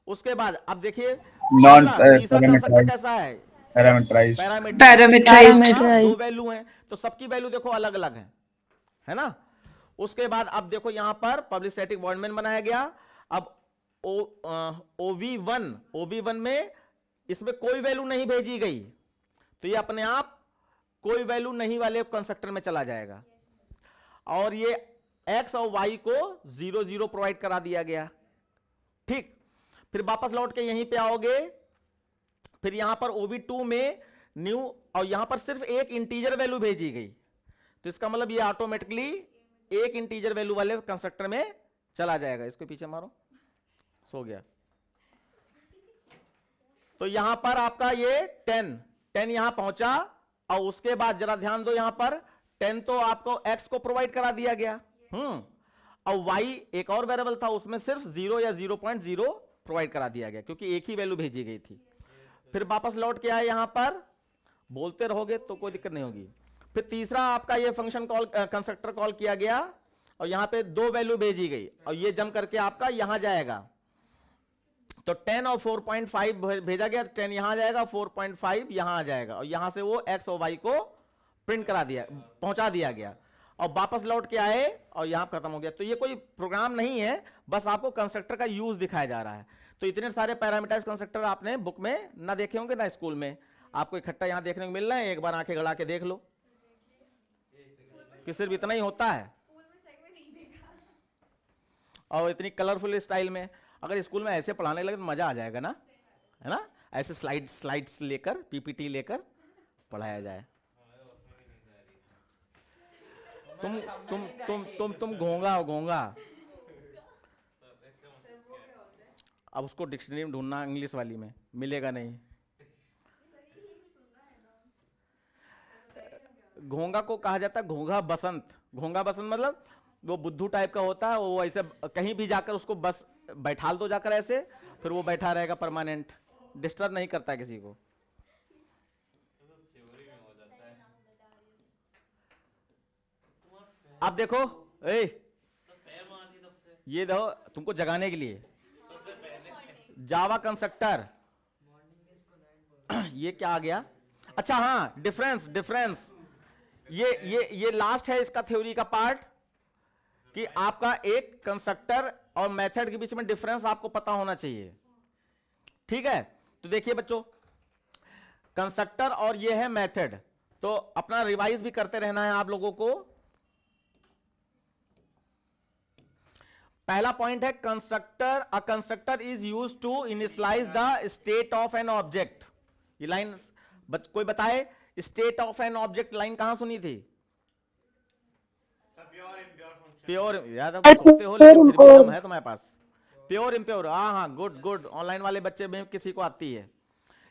उसके बाद अब देखिए नॉन तीसरा कंस्ट्रक्टर कैसा है? पैरामीटराइज। पैरामीटराइज्ड। दो वैल्यू हैं, तो सबकी वैल्यू देखो अलग अलग है ना। उसके बाद अब देखो यहां पर पब्लिक स्टैटिक वॉइड मेन बनाया गया। अब OV1 में इसमें कोई वैल्यू नहीं भेजी गई, तो ये अपने आप कोई वैल्यू नहीं वाले कंस्ट्रक्टर में चला जाएगा। और ये x और y को 0 0 प्रोवाइड करा दिया गया। ठीक, फिर वापस लौट के यहीं पे आओगे, फिर यहां पर OV2 में न्यू, और यहां पर सिर्फ एक इंटीजर वैल्यू भेजी गई, तो इसका मतलब ये ऑटोमेटिकली एक इंटीजर वैल्यू वाले कंस्ट्रक्टर में चला जाएगा। इसको पीछे मारो, सो गया। तो यहां पर आपका ये 10 यहां पहुंचा, और उसके बाद जरा ध्यान दो, यहां पर 10 तो आपको x को प्रोवाइड करा दिया गया, और y एक और वेरिएबल था, उसमें सिर्फ 0 या 0.0 प्रोवाइड करा दिया गया, क्योंकि एक ही वैल्यू भेजी गई थी। फिर वापस लौट के आए, यहां पर बोलते रहोगे तो कोई दिक्कत नहीं होगी। फिर तीसरा आपका ये फंक्शन कॉल कंस्ट्रक्टर कॉल किया गया, और यहां पे दो वैल्यू भेजी गई, और ये जम करके आपका यहां जाएगा। तो 10 और 4.5 भेजा गया, 10 यहां जाएगा, 4.5 यहां आ जाएगा, और यहां से वो x और y को प्रिंट करा दिया, पहुंचा दिया गया। और वापस लौट के आए और यहां खत्म हो गया। तो ये कोई प्रोग्राम नहीं है, बस आपको कंस्ट्रक्टर का यूज दिखाया जा रहा है। तो इतने सारे पैरामीटराइज कंस्ट्रक्टर आपने बुक में ना देखे होंगे ना स्कूल में, आपको इकट्ठा यहां देखने को मिल रहे हैं। एक बार आंखें गड़ा के देख लो कि सिर्फ इतना ही होता है और इतनी कलरफुल स्टाइल में। अगर स्कूल में ऐसे पढ़ाने लगे तो मजा आ जाएगा ना, है ना, ऐसे स्लाइड्स लेकर पीपीटी लेकर पढ़ाया जाए। तुम घोंगा हो, घोंगा। अब उसको डिक्शनरी में ढूंढना इंग्लिश वाली में, मिलेगा नहीं। घोंगा को कहा जाता है घोंगा बसंत। घोंगा बसंत मतलब वो बुद्धू टाइप का होता है, वो ऐसे कहीं भी जाकर उसको बस बैठाल दो जाकर ऐसे, फिर वो बैठा रहेगा परमानेंट, डिस्टर्ब नहीं करता किसी को। अब देखो, ये देखो तुमको जगाने के लिए जावा कंस्ट्रक्टर, ये क्या आ गया? अच्छा हाँ, डिफरेंस ये लास्ट है इसका थ्योरी का पार्ट, कि आपका एक कंस्ट्रक्टर और मेथड के बीच में डिफरेंस आपको पता होना चाहिए। ठीक है, तो देखिए बच्चों, कंस्ट्रक्टर और ये है मेथड, तो अपना रिवाइज भी करते रहना है आप लोगों को। पहला पॉइंट है constructor, a constructor is used to initialise the state of an object. ये लाइन कोई बताए, state of an object line कहां सुनी थी? प्योर, याद सोचते हो लेकिन फिर भी कम है तुम्हारे पास। प्योर इम्प्योर, हाँ हाँ, गुड। ऑनलाइन वाले बच्चे में किसी को आती है।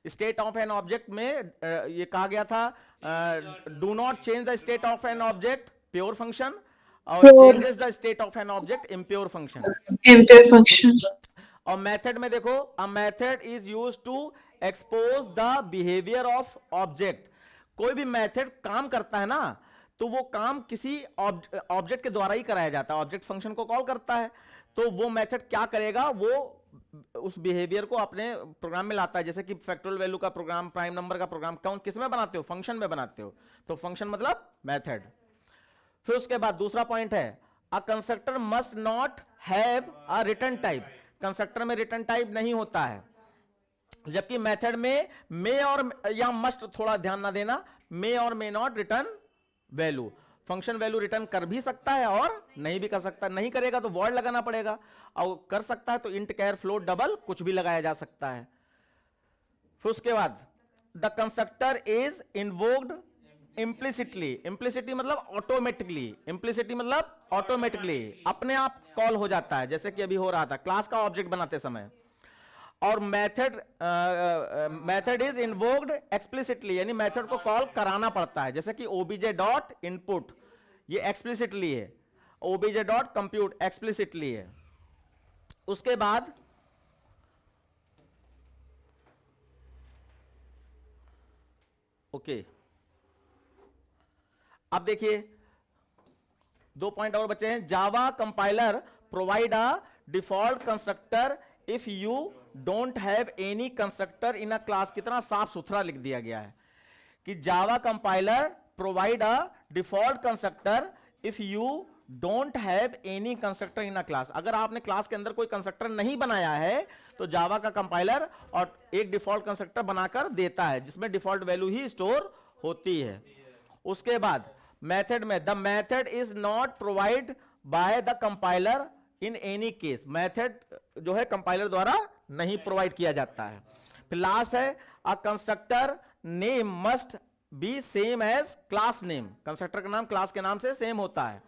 स्टेट ऑफ एन ऑब्जेक्ट में ये कहा गया था, do not change the state of an object, pure function, और changes the state of an object, impure function. और मेथड में देखो, a method is used to expose the behaviour of object. कोई भी मेथड काम करता है ना, तो वो काम किसी ऑब्जेक्ट के द्वारा ही कराया जाता है। ऑब्जेक्ट फंक्शन को कॉल करता है, तो वो मेथड क्या करेगा, वो उस बिहेवियर को अपने प्रोग्राम में लाता है। जैसे कि फैक्टोरियल वैल्यू का प्रोग्राम, प्राइम नंबर का प्रोग्राम कौन किस में बनाते हो? फंक्शन में बनाते हो, तो फंक्शन मतलब मेथड। फिर उसके बाद दूसरा पॉइंट है, a constructor must not have a return type. Constructor में रिटर्न टाइप नहीं होता है, जबकि मेथड में मे और या मस्ट, थोड़ा ध्यान ना देना, मे और may not return value. Function value return कर भी सकता है और नहीं भी कर सकता। नहीं करेगा तो वॉइड लगाना पड़ेगा, और कर सकता है तो इंट, कैर, फ्लोट, डबल कुछ भी लगाया जा सकता है। फिर उसके बाद the constructor is invoked implicitly. Implicitly मतलब ऑटोमेटिकली, इम्प्लिसिटी मतलब ऑटोमेटिकली, अपने आप कॉल हो जाता है, जैसे कि अभी हो रहा था क्लास का ऑब्जेक्ट बनाते समय। और मेथड इज इन्वोक्ड एक्सप्लिसिटली, यानी मेथड को कॉल कराना पड़ता है, जैसे कि ओबीजे डॉट इनपुट, ये एक्सप्लिसिटली है। ओबीजे डॉट कंप्यूट एक्सप्लिसिटली है। उसके बाद ओके, अब देखिए दो पॉइंट और बचे हैं। Java compiler provide a default constructor if you don't have any constructor in a class. कितना साफ सुथरा लिख दिया गया है कि Java compiler provide a default constructor if you don't have any constructor in a class. अगर आपने क्लास के अंदर कोई कंस्ट्रक्टर नहीं बनाया है, तो जावा का कंपाइलर और एक डिफॉल्ट कंस्ट्रक्टर बनाकर देता है, जिसमें डिफॉल्ट वैल्यू ही स्टोर होती है। उसके बाद मेथड में, the method is not provide by the compiler in any case. Method जो है कंपाइलर द्वारा नहीं प्रोवाइड किया जाता है। फिर लास्ट है, a constructor name must be same as class name. Constructor का नाम क्लास के नाम से सेम होता है,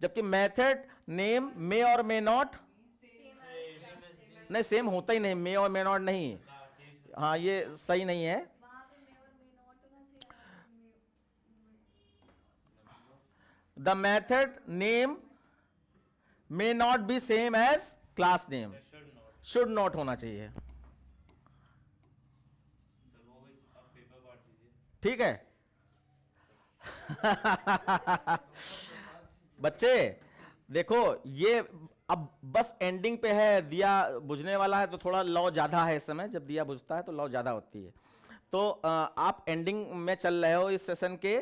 जबकि मेथड नेम मे और मे नॉट, नहीं सेम होता ही नहीं, मे और मे नॉट नहीं। हाँ ये सही नहीं है। The method name may not be same as class name, should not होना चाहिए। ठीक है बच्चे देखो, ये अब बस एंडिंग पे है, दिया बुझने वाला है, तो थोड़ा लौ ज्यादा है इस समय, जब दिया बुझता है तो लौ ज्यादा होती है। तो आप एंडिंग में चल रहे हो इस सेशन के,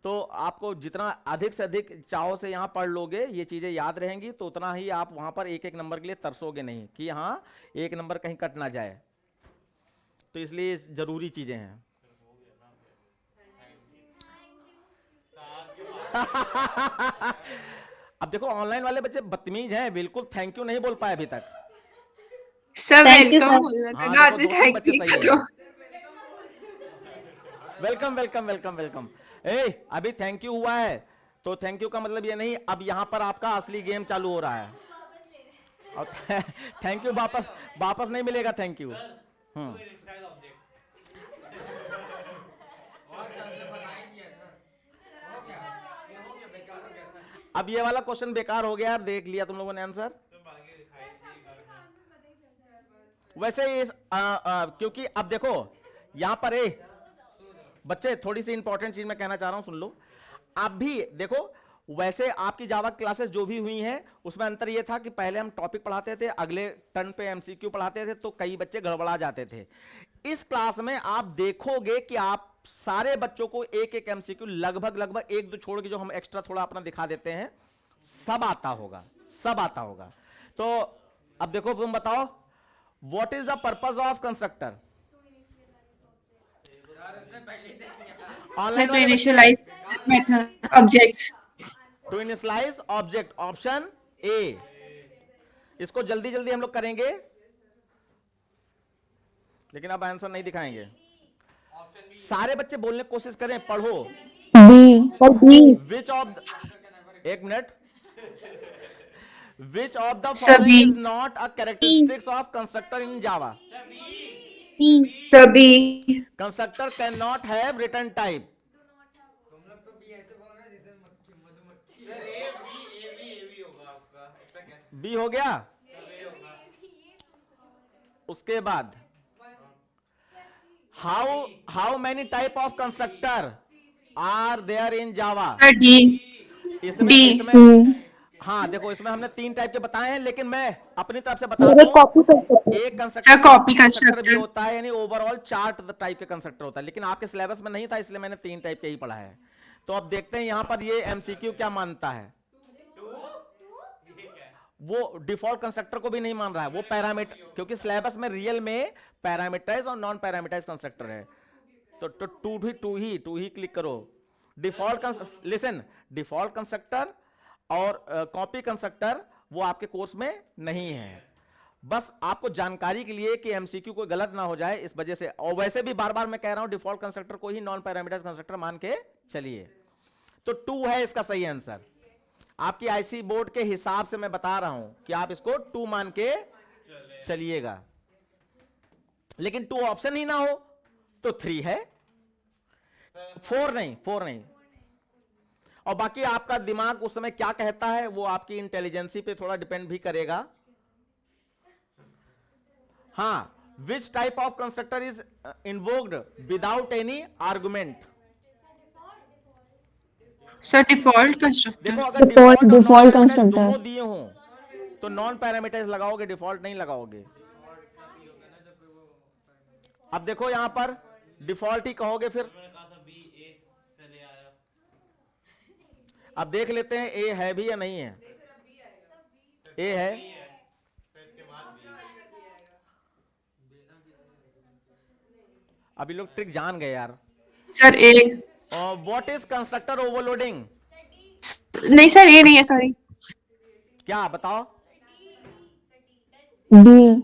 तो आपको जितना अधिक से अधिक चाव से यहाँ पढ़ लोगे, ये चीजें याद रहेंगी, तो उतना ही आप वहां पर एक एक नंबर के लिए तरसोगे नहीं कि हाँ एक नंबर कहीं कट ना जाए। तो इसलिए जरूरी चीजें हैं। अब देखो ऑनलाइन वाले बच्चे बदतमीज हैं, बिल्कुल थैंक यू नहीं बोल पाए अभी तक। Sir thank you welcome sir. बोलना था हाँ ना, देखो आपने दो तीन थैंक बच्चे नहीं सही करो। हैं। Welcome welcome welcome welcome. ए अभी थैंक यू हुआ है, तो थैंक यू का मतलब ये नहीं, अब यहां पर आपका असली गेम चालू हो रहा है। और थैंक यू वापस वापस नहीं मिलेगा थैंक यू। अब ये वाला क्वेश्चन बेकार हो गया यार, देख लिया तुम लोगों ने आंसर। वैसे क्योंकि अब देखो यहां पर बच्चे थोड़ी सी इंपॉर्टेंट चीज मैं कहना चाह रहा हूं, सुन लो। आप भी देखो, वैसे आपकी जावा क्लासेस जो भी हुई हैं उसमें अंतर यह था कि पहले हम टॉपिक पढ़ाते थे, अगले टर्न पे एमसीक्यू पढ़ाते थे, तो कई बच्चे गड़बड़ा जाते थे। इस क्लास में आप देखोगे कि आप सारे बच्चों को एक एक एमसीक्यू लगभग एक दो छोड़ के जो हम एक्स्ट्रा थोड़ा अपना दिखा देते हैं, सब आता होगा, सब आता होगा। तो अब देखो तुम बताओ, what is the purpose of constructor? Online तो वाले बच्चे initialise method objects. To initialise object, option A. इसको जल्दी जल्दी हम लोग करेंगे, लेकिन अब आंसर नहीं दिखाएंगे। सारे बच्चे बोलने की कोशिश करें, पढ़ो। बी। विच ऑफ, एक मिनट, विच ऑफ द फॉलोइंग सभी। Is not a characteristics of constructor in Java? सभी। Constructor can not have return type. B हो गया। उसके बाद how many type of constructor are there in Java? Sir D. इसमें D. इसमें हाँ देखो, इसमें हमने 3 टाइप के बताए हैं, लेकिन मैं अपनी तरफ से बता दूं, कॉपी कर सकते हैं। एक सर कॉपी कंस्ट्रक्टर भी कंस्ट्रक्टर। होता है, यानी ओवरऑल चार्ट टाइप के कंस्ट्रक्टर होता है, लेकिन आपके सिलेबस में नहीं था, इसलिए मैंने 3 टाइप के ही पढ़ा है। तो अब देखते हैं यहां पर ये एमसीक्यू क्या मानता है। वो डिफॉल्ट कंस्ट्रक्टर को भी नहीं मान रहा है, वो पैरामीटर, क्योंकि सिलेबस में रियल में पैरामीटराइज और नॉन पैरामीटराइज कंस्ट्रक्टर है। तो टू ही क्लिक करो। डिफॉल्ट लिसन, डिफॉल्ट कंस्ट्रक्टर और कॉपी कंस्ट्रक्टर वो आपके कोर्स में नहीं है। बस आपको जानकारी के लिए कि एमसीक्यू कोई गलत ना हो जाए इस वजह से। और वैसे भी बार बार मैं कह रहा हूं, डिफॉल्ट कंस्ट्रक्टर को ही नॉन पैरामीटराइज कंस्ट्रक्टर मान के चलिए। तो 2 है इसका सही आंसर। आपकी आईसी बोर्ड के हिसाब से मैं बता रहा हूं कि आप इसको 2 मान के चलिएगा, लेकिन 2 ऑप्शन ही ना हो तो 3 है, 4 नहीं। और बाकी आपका दिमाग उस समय क्या कहता है वो आपकी इंटेलिजेंसी पे थोड़ा डिपेंड भी करेगा। हाँ, विच type of constructor is invoked without any argument? Sir default constructor. देखो अगर डिफॉल्ट और डिफॉल्ट नॉन कंस्ट्रक्टर दोनों दिए हों तो नॉन पैरामीटर्स लगाओगे, डिफॉल्ट नहीं लगाओगे। अब देखो यहां पर डिफॉल्ट ही कहोगे फिर। अब देख लेते हैं ए है भी या नहीं है। ए है। अभी लोग ट्रिक जान गए यार। Sir A. What is constructor overloading? नहीं सर ए नहीं है, सॉरी। क्या बताओ? D.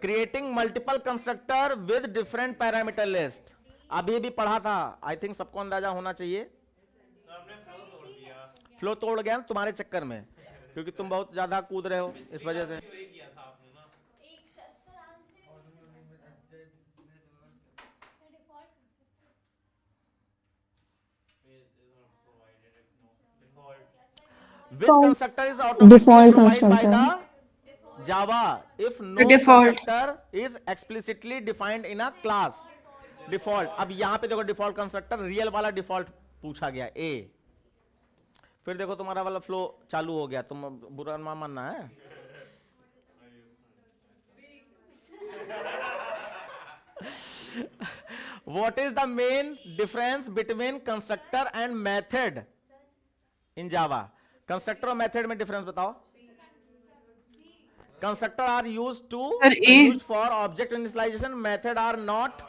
Creating multiple constructor with different parameter list. अभी भी पढ़ा था, आई थिंक सबको अंदाजा होना चाहिए। फ्लो तोड़ गया ना तुम्हारे चक्कर में, क्योंकि तुम बहुत ज्यादा कूद रहे हो इस वजह से। Which constructor is automatically Default provided by constructor. the Java if no Default. constructor is explicitly defined in a class? Default. अब यहां पे देखो डिफॉल्ट कंस्ट्रक्टर रियल वाला डिफॉल्ट पूछा गया ए। फिर देखो तुम्हारा वाला फ्लो चालू हो गया, तुम बुरा ना मानना है। What is the main difference between constructor and method in Java? Constructor और मेथड में डिफरेंस बताओ। Constructor are sir A used for object initialisation, method are not.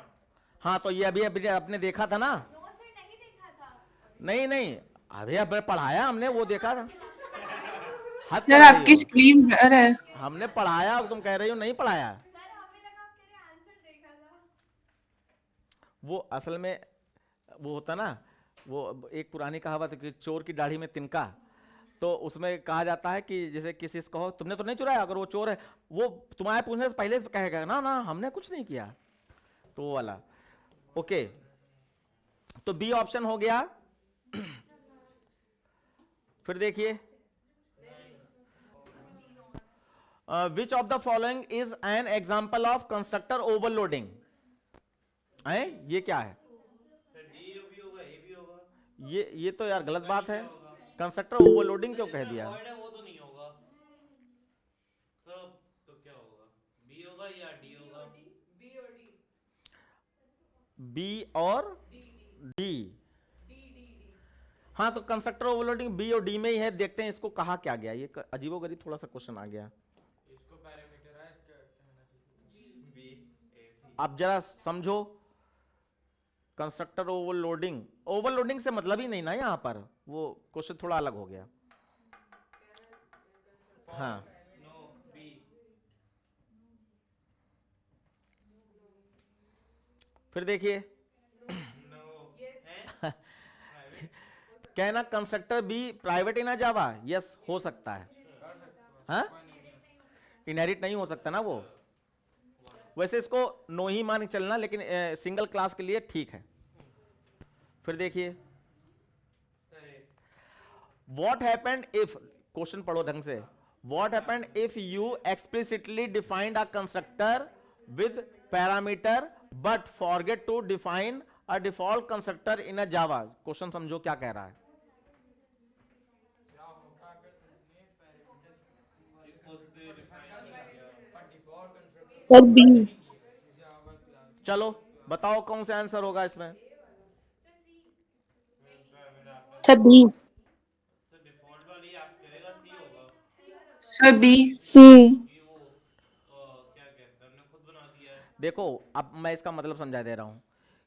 हाँ तो ये अभी अभी आपने देखा था ना? नहीं नहीं, अभी अब पढ़ाया हमने, वो देखा था। हद सर कर रही आपकी हो, स्क्रीन ब्लर है। हमने पढ़ाया, तुम कह रही हो नहीं पढ़ाया। वो असल में वो होता ना, वो एक पुरानी कहावत है कि चोर की दाढ़ी में तिनका। तो उसमें कहा जाता है कि जैसे किसी से कहो तुमने तो नहीं चुराया, अगर वो चोर है वो तुम्हारे पूछने से पहले से कहेगा ना ना हमने कुछ नहीं किया, तो वो वाला। ओके, तो बी ऑप्शन हो गया। फिर देखिए, विच of the following is an example of constructor overloading? ये क्या है? ये तो यार गलत बात है। कंस्ट्रक्टर ओवरलोडिंग क्यों कह दिया? वो तो नहीं होगा सब, तो क्या होगा? बी होगा या डी होगा? बी और डी। हाँ तो कंस्ट्रक्टर ओवरलोडिंग बी और डी में ही है। देखते हैं इसको कहा क्या गया। ये अजीबोगरीब थोड़ा सा क्वेश्चन आ गया। इसको पैरामीटराइज कहना चाहिए। B A B. आप जरा समझो, कंस्ट्रक्टर ओवरलोडिंग, ओवरलोडिंग से मतलब ही नहीं ना यहाँ पर, वो क्वेश्चन थोड़ा अलग हो गया। हाँ नो बी। फिर देखिए, नो है कहना कंस्ट्रक्टर बी प्राइवेट इन जावा? यस हो सकता है। हाँ इनहेरिट नहीं हो सकता ना वो। वैसे इसको नो ही मान के चलना, लेकिन सिंगल क्लास के लिए ठीक है। फिर देखिए, व्हाट हैपेंड इफ, क्वेश्चन पढ़ो ढंग से, what happened if you explicitly defined a constructor with parameter but forget to define a default constructor in a Java? Question समझो क्या कह रहा है। Sir B. चलो बताओ कौन सा आंसर होगा इसमें? Sir B. डिफॉल्ट वाली आप करेगा सी होगा। Sir B. सी। ये वो क्या कहते हैं, हमने खुद बना दिया है। देखो अब मैं इसका मतलब समझा दे रहा हूं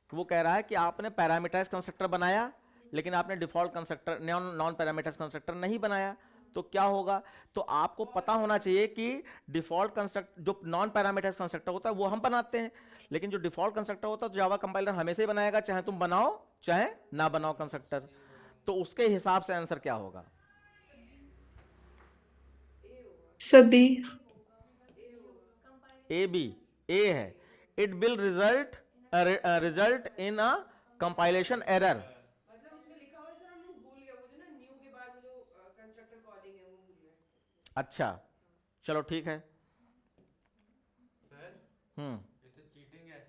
कि वो कह रहा है कि आपने पैरामीटराइज कंस्ट्रक्टर बनाया, लेकिन आपने default constructor non parameterise constructor नहीं बनाया, तो क्या होगा? तो आपको पता होना चाहिए कि डिफॉल्ट कंस्ट्रक्टर, जो नॉन पैरामीटराइज कंस्ट्रक्टर होता है वो हम बनाते हैं, लेकिन जो डिफॉल्ट कंस्ट्रक्टर होता है तो जावा कंपाइलर हमेशा ही बनाएगा, चाहे तुम बनाओ चाहे ना बनाओ कंस्ट्रक्टर। तो उसके हिसाब से आंसर क्या होगा? Sir B. A B. A है, it will result in a compilation error. मतलब उसमें लिखा हुआ है सर, हम लोग भूल गए वो जो ना न्यू के बाद जो कंस्ट्रक्टर कॉलिंग है वो भूल गए। अच्छा चलो ठीक है। सर हम्म, ये तो चीटिंग है।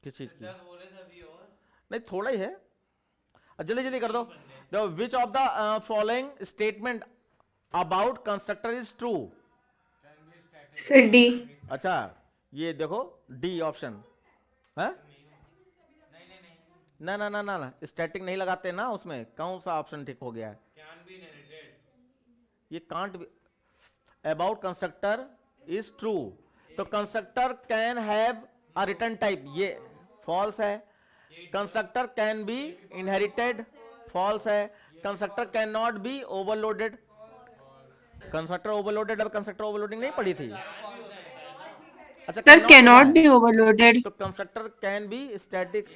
किस चीज की? 10 बोले थे अभी और नहीं थोड़ा ही है, जल्दी जल्दी कर दो। विच of the following statement about constructor is true? Can be static. Sir D. अच्छा ये देखो डी ऑप्शन है। नहीं नहीं नहीं, ना ना ना ना ना, स्टैटिक नहीं लगाते ना उसमें, कौन सा ऑप्शन ठीक हो गया है? Can be inherited. ये can't be about constructor is true, तो constructor can have a return type, ये फॉल्स है। Constructor can be inherited, false है। Constructor can not be overloaded, constructor overloaded. अब कंस्ट्रक्टर ओवरलोडिंग नहीं पड़ी थी? अच्छा सर cannot कैनॉट क्या बी है? ओवरलोडेड। तो कंस्ट्रक्टर कैन बी स्टैटिक,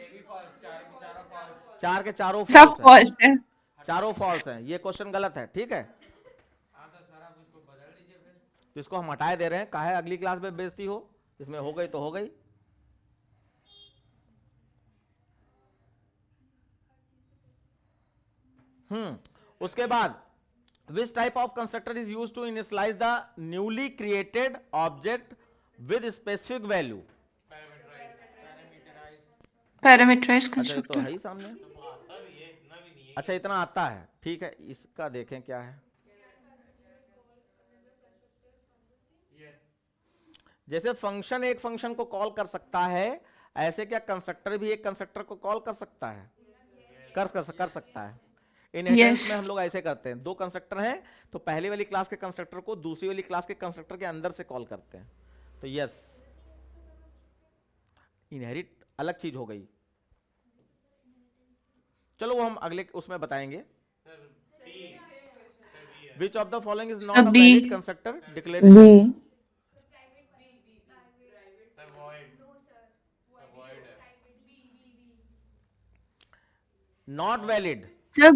चार के चारों सब फॉल्स है, फॉल्स है। चारों फॉल्स है, ये क्वेश्चन गलत है। ठीक है, हाँ तो सर आप इसको बदल दीजिए फिर। तो इसको हम हटाए दे रहे हैं, काहे अगली क्लास में बेइज्जती हो, इसमें हो गई तो हो गई। उसके बाद which type of constructor is use to initialise the newly created object with specific value? Parameterise अच्छा ये तो कंस्ट्रक्टर। है ही सामने। आता भी है, इतना भी नहीं है। अच्छा इतना आता है, ठीक है, इसका देखें क्या है। Yes. जैसे फंक्शन एक फंक्शन को कॉल कर सकता है ऐसे क्या कंस्ट्रक्टर भी एक कंस्ट्रक्टर को कॉल कर सकता है? कर सकता है। Inheritance Yes. में हम लोग ऐसे करते हैं, दो कंस्ट्रक्टर हैं तो पहले वाली क्लास के कंस्ट्रक्टर को दूसरी वाली क्लास के कंस्ट्रक्टर के अंदर से कॉल करते हैं। तो यस, इनहेरिट अलग चीज हो गई। चलो वो हम अगले उसमें बताएंगे। विच of the following is not a B. Valid constructor declaration? B. Sir void void है नॉट वैलिड, Sir,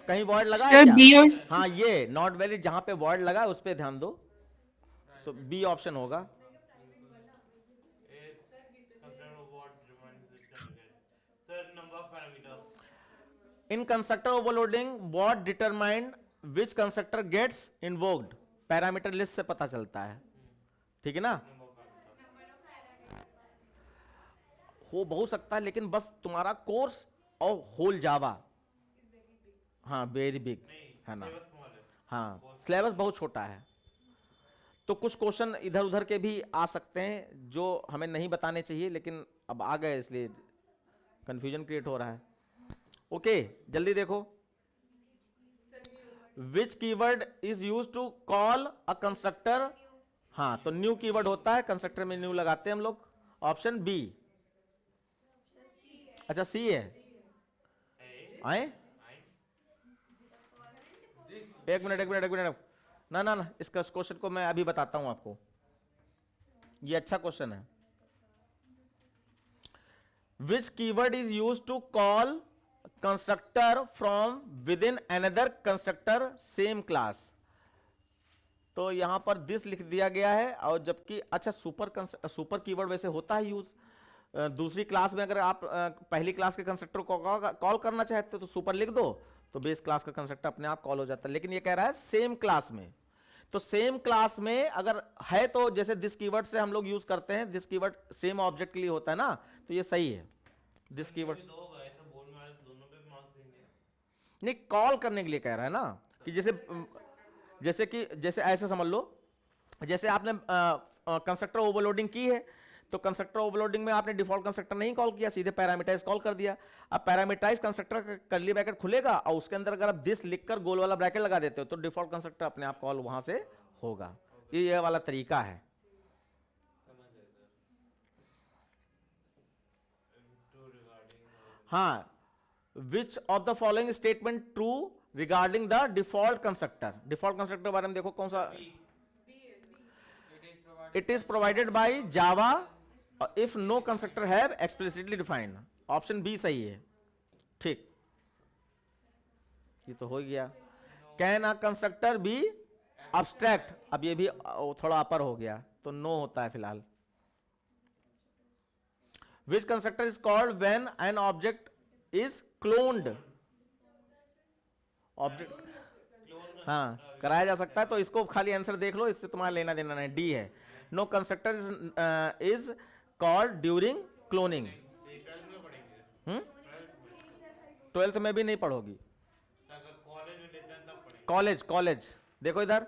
कहीं वॉइड लगा है sir क्या? B और हाँ, ये नॉट वैलिड जहां पे वॉइड लगा है उस पे ध्यान दो, तो बी ऑप्शन होगा। is consider what determines system is sir number of parameter in constructor overloading what determine which constructor gets invoked, parameter list से पता चलता है, ठीक है ना? हो बहुत सकता है, लेकिन बस तुम्हारा कोर्स और होल जावा, हाँ वेरी बिग है ना, syllabus small है हाँ सिलेबस बहुत छोटा है, तो कुछ क्वेश्चन इधर उधर के भी आ सकते हैं जो हमें नहीं बताने चाहिए, लेकिन अब आ गए इसलिए कंफ्यूजन क्रिएट हो रहा है। ओके, जल्दी देखो। Which keyword is use to call a constructor? हाँ, तो न्यू कीवर्ड होता है, कंस्ट्रक्टर में न्यू लगाते हैं हम लोग। ऑप्शन बी, अच्छा सी है, आए एक मिनट, ना, इसका क्वेश्चन को मैं अभी बताता हूं आपको, ये अच्छा क्वेश्चन है। Which keyword is use to call constructor from within another constructor same class? तो यहां पर दिस लिख दिया गया है, और जबकि अच्छा सुपर कीवर्ड वैसे होता है यूज दूसरी क्लास में, अगर आप पहली क्लास के कंस्ट्रक्टर को कॉल करना चाहते हो तो सुपर लिख दो, तो बेस क्लास का कंस्ट्रक्टर अपने आप कॉल हो जाता है। लेकिन ये कह रहा है सेम क्लास में, तो सेम क्लास में अगर है तो जैसे दिस कीवर्ड से हम लोग यूज करते हैं, दिस कीवर्ड सेम ऑब्जेक्ट के लिए होता है ना, तो ये सही है दिस कीवर्ड। दो होगा ऐसा बोल में दोनों पे मार्क्स देंगे नहीं, कॉल करने के लिए कह रहा है ना, कि जैसे ऐसे समझ लो, जैसे आपने कंस्ट्रक्टर ओवरलोडिंग की है, तो कंस्ट्रक्टर ओवरलोडिंग में आपने डिफॉल्ट कंस्ट्रक्टर नहीं कॉल किया, सीधे पैरामीटराइज कॉल कर दिया। अब पैरामीटराइज कंस्ट्रक्टर का कर्ली ब्रैकेट खुलेगा और उसके अंदर अगर आप दिस लिखकर गोल वाला ब्रैकेट लगा देते हो तो डिफॉल्ट कंस्ट्रक्टर अपने आप कॉल वहां से होगा। ये वाला तरीका है। हाँ, which of the following statement true regarding the default constructor? Default constructor के बारे में देखो कौन सा, it is provided by Java if no constructor have explicitly defined. Option B सही है, ठीक, ये तो हो गया। Can a constructor be abstract? अब ये भी थोड़ा अपर हो गया, तो नो होता है फिलहाल। Which constructor is called when an object is cloned? Object हाँ कराया जा सकता है, तो इसको खाली आंसर देख लो, इससे तुम्हारा लेना देना नहीं। डी है, no constructor is called during cloning. 12th में भी नहीं पढ़ोगी, कॉलेज देखो इधर।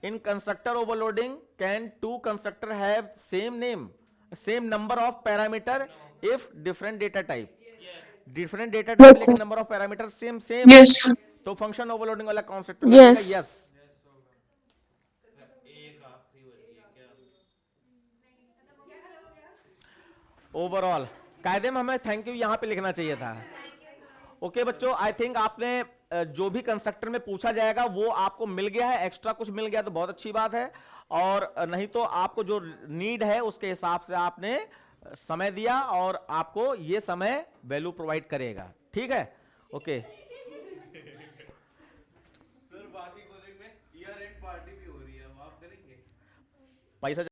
In constructor overloading can two constructor have same name, same number of parameter if different data type? Different data type लेकिन number of parameter same. yes, तो function overloading वाला concept Yes. Yes. Overall कायदे में हमें thank you यहां पे लिखना चाहिए था। ओके बच्चों, आई थिंक आपने जो भी कंस्ट्रक्टर में पूछा जाएगा वो आपको मिल गया है, एक्स्ट्रा कुछ मिल गया तो बहुत अच्छी बात है, और नहीं तो आपको जो नीड है उसके हिसाब से आपने समय दिया और आपको ये समय वैल्यू प्रोवाइड करेगा, ठीक है? ओके सर बाकी कॉलेज में ईयर एंड पार्टी भी हो रही है, अब आप करेंगे? पैसा